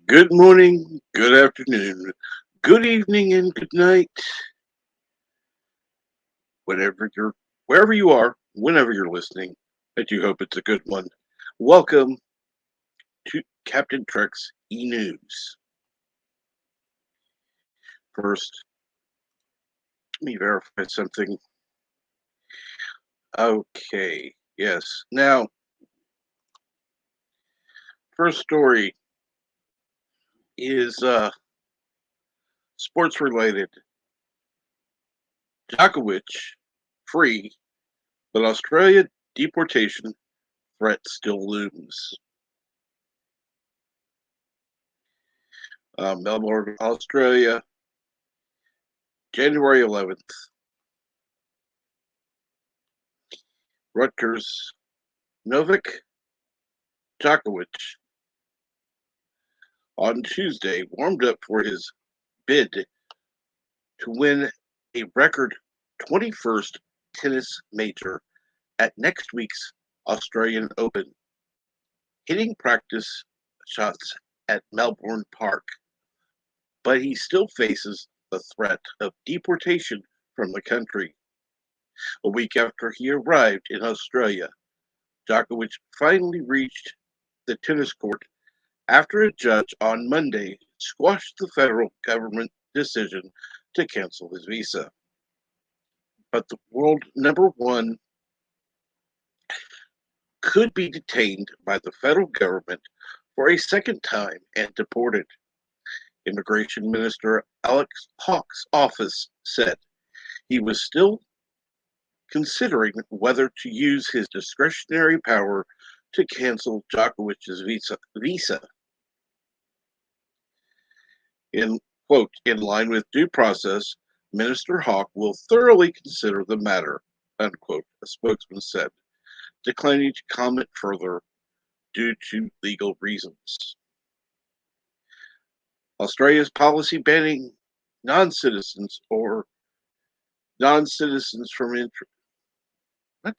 Good morning, good afternoon, good evening, and good night, whenever you're, wherever you are, whenever you're listening. I do hope it's a good one. Welcome to Captain Trek's E News. First, let me verify something. Okay, yes. Now, first story is sports related. Djokovic free, but Australia deportation threat still looms. Melbourne, Australia, January 11th. Rutgers, Novak Djokovic on Tuesday warmed up for his bid to win a record 21st tennis major at next week's Australian Open, hitting practice shots at Melbourne Park. But he still faces the threat of deportation from the country. A week after he arrived in Australia, Djokovic finally reached the tennis court after a judge on Monday squashed the federal government decision to cancel his visa. But the world number one could be detained by the federal government for a second time and deported. Immigration Minister Alex Hawke's office said he was still considering whether to use his discretionary power to cancel Djokovic's visa. In in line with due process, Minister Hawke will thoroughly consider the matter, unquote, a spokesman said, declining to comment further due to legal reasons. Australia's policy banning non-citizens or non-citizens from what?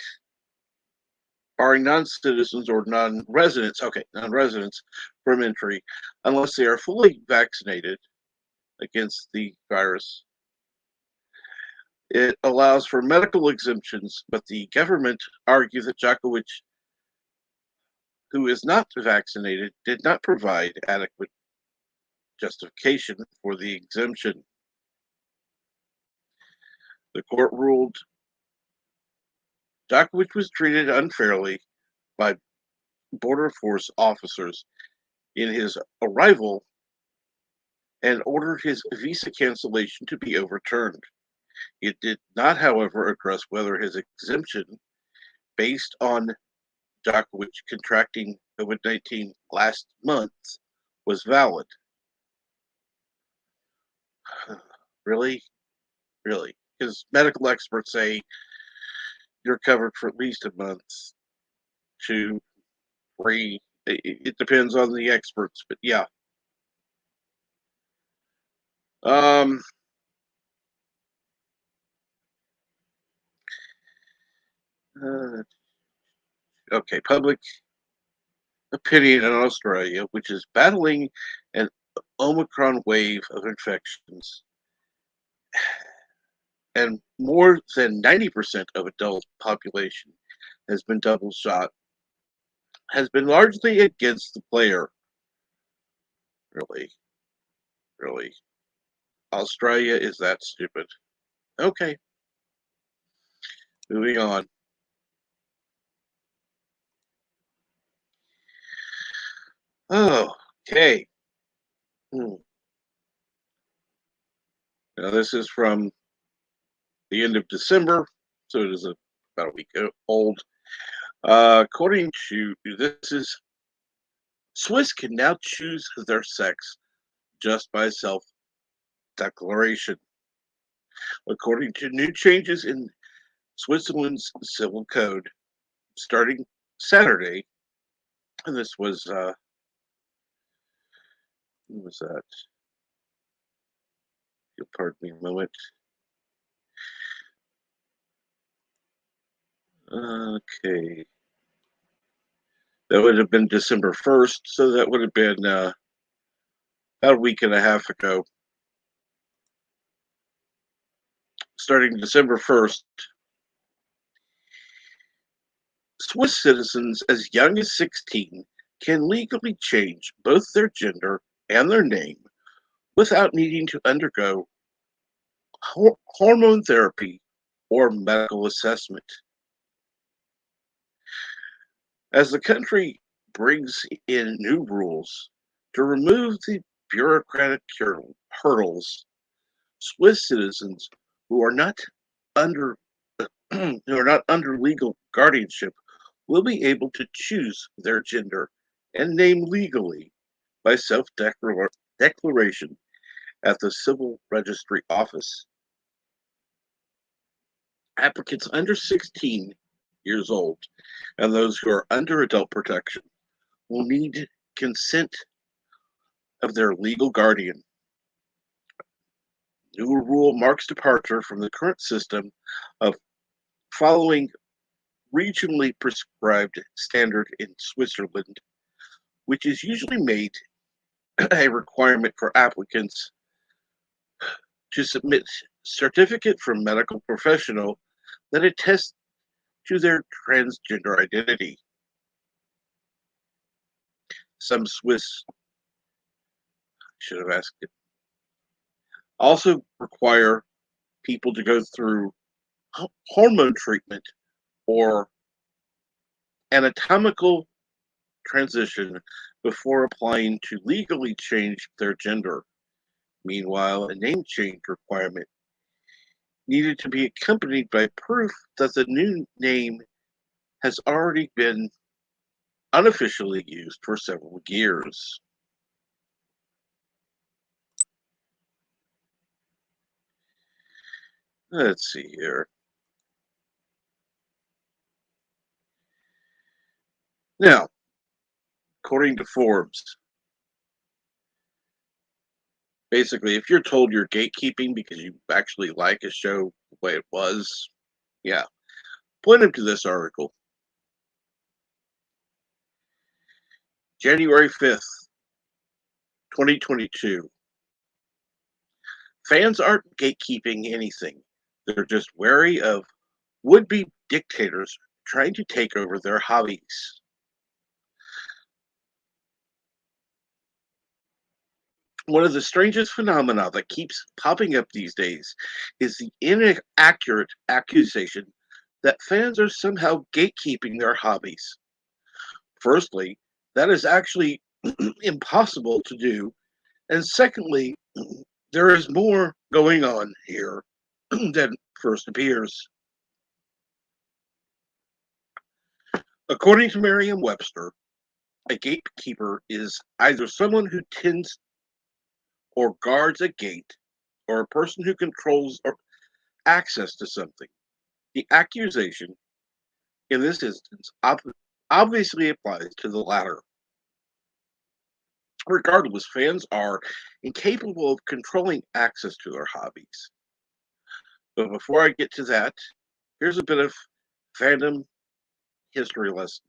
Barring non-citizens or non-residents, non-residents from entry unless they are fully vaccinated against the virus. It allows for medical exemptions, but the government argued that Djokovic, who is not vaccinated, did not provide adequate justification for the exemption. The court ruled Djokovic was treated unfairly by border force officers in his arrival and ordered his visa cancellation to be overturned. It did not, however, address whether his exemption, based on Djokovic contracting COVID-19 last month, was valid. Really? Really? Because medical experts say you're covered for at least a month, 2, 3. It depends on the experts, but yeah. Um, uh, okay, public opinion in Australia, which is battling an Omicron wave of infections, and more than 90% of adult population has been double shot, has been largely against the player. Really, really. Australia is that stupid. Okay, moving on. Oh, okay. Hmm. Now this is from the end of December, so it is about a week old. According to this is Swiss can now choose their sex just by self declaration. According to new changes in Switzerland's civil code starting Saturday, and this was who was that? You'll pardon me a moment. Okay, that would have been December 1st, so that would have been about a week and a half ago. Starting December 1st, Swiss citizens as young as 16 can legally change both their gender and their name without needing to undergo hormone therapy or medical assessment. As the country brings in new rules to remove the bureaucratic hurdles, Swiss citizens who are not under who are not under legal guardianship will be able to choose their gender and name legally by self-declaration at the Civil Registry Office. Applicants under 16 years old and those who are under adult protection will need consent of their legal guardian. New rule marks departure from the current system of following regionally prescribed standard in Switzerland, which is usually made a requirement for applicants to submit certificate from medical professional that attests to their transgender identity. Some Swiss should have asked it also require people to go through hormone treatment or anatomical transition before applying to legally change their gender. Meanwhile, a name change requirement needed to be accompanied by proof that the new name has already been unofficially used for several years. Let's see here. Now, according to Forbes, basically, if you're told you're gatekeeping because you actually like a show the way it was, yeah, point them to this article. January 5th, 2022. Fans aren't gatekeeping anything. They're just wary of would-be dictators trying to take over their hobbies. One of the strangest phenomena that keeps popping up these days is the inaccurate accusation that fans are somehow gatekeeping their hobbies. Firstly, that is actually impossible to do. And secondly, there is more going on here than first appears. According to Merriam-Webster, a gatekeeper is either someone who tends or guards a gate or a person who controls or access to something. The accusation in this instance obviously applies to the latter. Regardless, fans are incapable of controlling access to their hobbies. But before I get to that, here's a bit of fandom history lesson.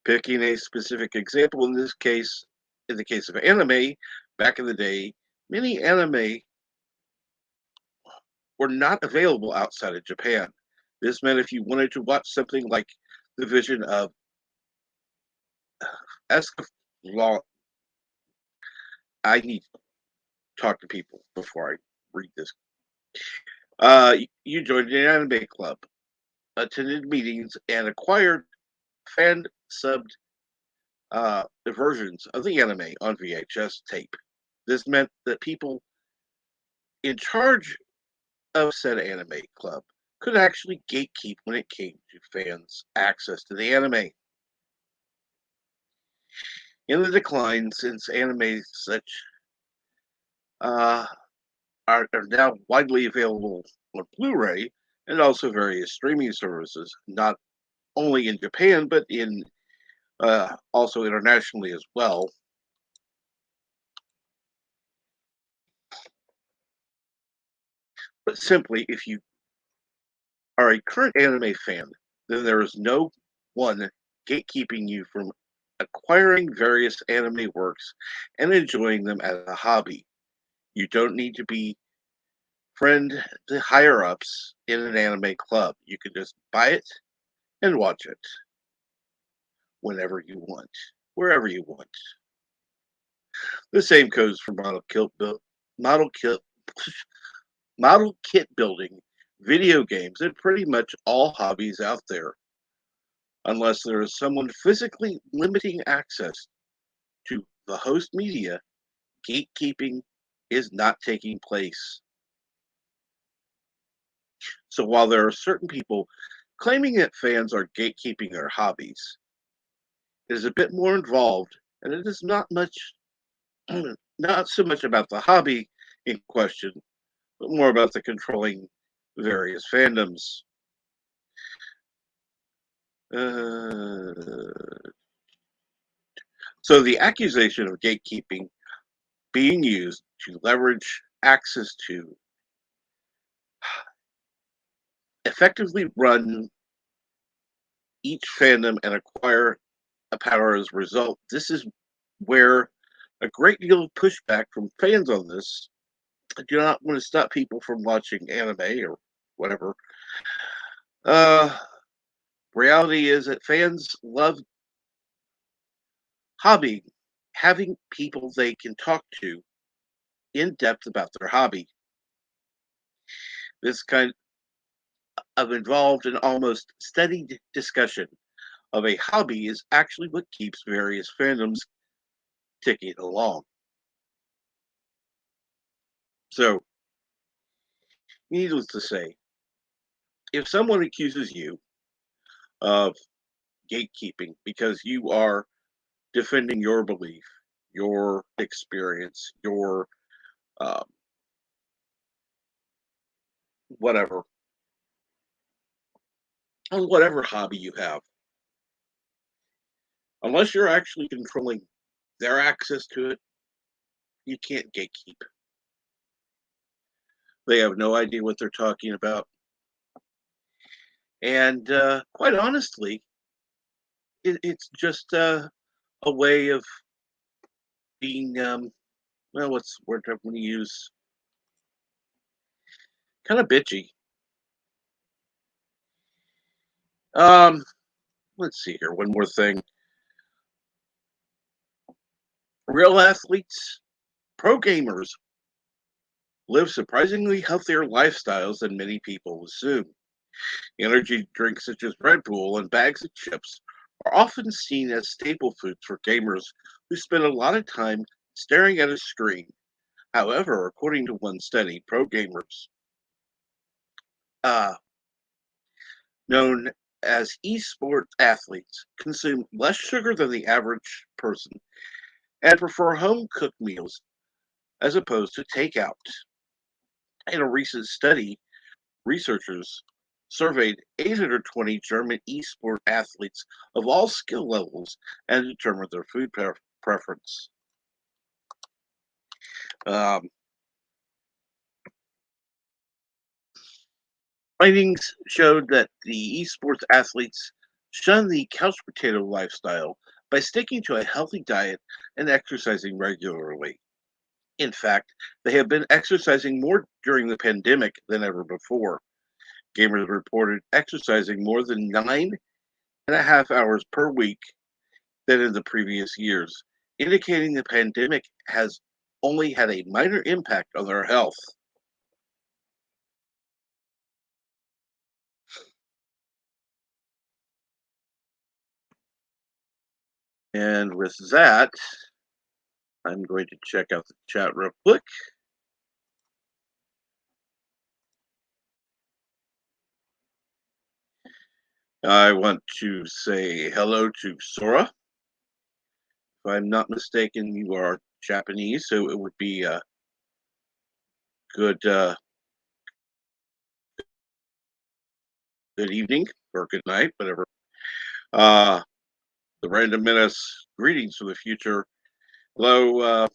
Picking a specific example in this case, in the case of anime, back in the day, many anime were not available outside of Japan. This meant if you wanted to watch something like the vision of Escaflowne, I need to talk to people before I read this. You joined an anime club, attended meetings, and acquired fan subbed versions of the anime on VHS tape. This meant that people in charge of said anime club could actually gatekeep when it came to fans' access to the anime. In the decline, since anime such uh, are now widely available on Blu-ray and also various streaming services, not only in Japan but in also internationally as well. But simply, if you are a current anime fan, then there is no one gatekeeping you from acquiring various anime works and enjoying them as a hobby. You don't need to be friend the higher ups in an anime club. You can just buy it and watch it whenever you want, wherever you want. The same goes for model kit, model kit building, video games, and pretty much all hobbies out there. Unless there is someone physically limiting access to the host media, gatekeeping is not taking place. So while there are certain people claiming that fans are gatekeeping their hobbies, it is a bit more involved, and it is not much, not so much about the hobby in question, but more about the controlling various fandoms. Uh, so the accusation of gatekeeping being used to leverage access to effectively run each fandom and acquire a power as a result. This is where a great deal of pushback from fans on this. I do not want to stop people from watching anime or whatever. Uh, Reality is that fans love hobby, having people they can talk to in depth about their hobby. This kind of involved and almost studied discussion of a hobby is actually what keeps various fandoms ticking along. So, needless to say, if someone accuses you of gatekeeping because you are defending your belief, your experience, your um, whatever, on whatever hobby you have, unless you're actually controlling their access to it, you can't gatekeep. They have no idea what they're talking about. And quite honestly, it's just a way of being, well, what's the word I'm going to use? Kind of bitchy. Um, let's see here. One more thing. Real athletes, pro gamers, live surprisingly healthier lifestyles than many people assume. Energy drinks such as Red Bull and bags of chips are often seen as staple foods for gamers who spend a lot of time staring at a screen. However, according to one study, pro gamers, uh, known as esports athletes, consume less sugar than the average person and prefer home cooked meals as opposed to takeout. In a recent study, researchers surveyed 820 German esport athletes of all skill levels and determined their food preference. Um, Findings showed that the esports athletes shun the couch potato lifestyle by sticking to a healthy diet and exercising regularly. In fact, they have been exercising more during the pandemic than ever before. Gamers reported exercising more than 9.5 hours per week than in the previous years, indicating the pandemic has only had a minor impact on their health. And with that, I'm going to check out the chat real quick. I want to say hello to Sora. If I'm not mistaken, you are Japanese, so it would be a good good evening or good night, whatever. Uh, the Random Menace greetings for the future. Hello,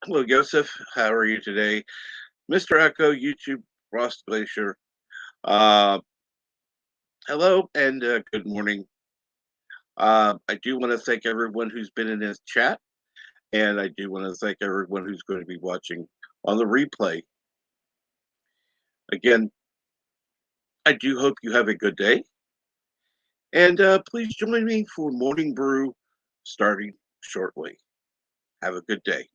hello, Joseph. How are you today, Mr. Echo? YouTube, Frost Glacier. Uh, Hello and good morning. I do want to thank everyone who's been in this chat, and I do want to thank everyone who's going to be watching on the replay. Again, I do hope you have a good day, and please join me for Morning Brew starting shortly. Have a good day.